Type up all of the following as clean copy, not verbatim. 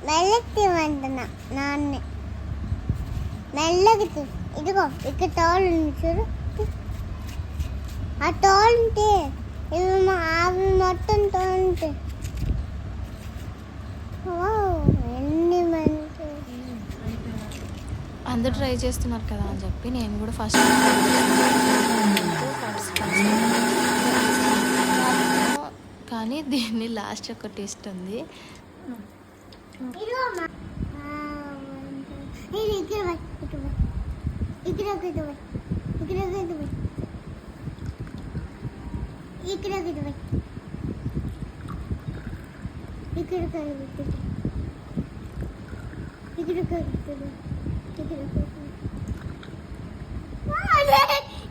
మెల్లగా తీయమంటున్నా నాన్నే మెల్లగా తీ. ఇదిగో ఇక్కడ తోలు ఉంది చూడు, ఆ తోలు ఉంటే అవి మొత్తం తోలు ఉంటాయి. ఎన్ని మంచి అందరూ ట్రై చేస్తున్నారు కదా అని చెప్పి నేను కూడా ఫస్ట్ కానీ దీన్ని లాస్ట్ ఒక టేస్ట్ ఉంది.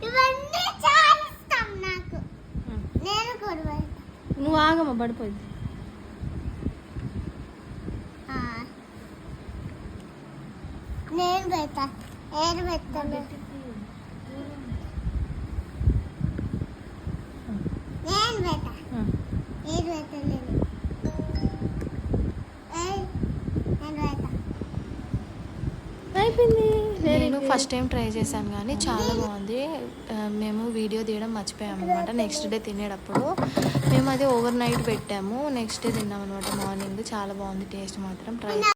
ఇవన్నీ చాలా ఇష్టం నాకు. నేను కూడా నువ్వు ఆగమ్మ పడిపోయింది. నేను పెడతా, నేను పెడతాను, నేను పెడతా, నేను పెట్టలేదు, నేను పెడతా. అయిపోయింది. నేను ఫస్ట్ టైం ట్రై చేశాను కానీ చాలా బాగుంది. మేము వీడియో తీయడం మర్చిపోయాము అనమాట. నెక్స్ట్ డే తినేటప్పుడు మేము అది ఓవర్ నైట్ పెట్టాము, నెక్స్ట్ డే తిన్నాం అనమాట మార్నింగ్. చాలా బాగుంది టేస్ట్ మాత్రం. ట్రై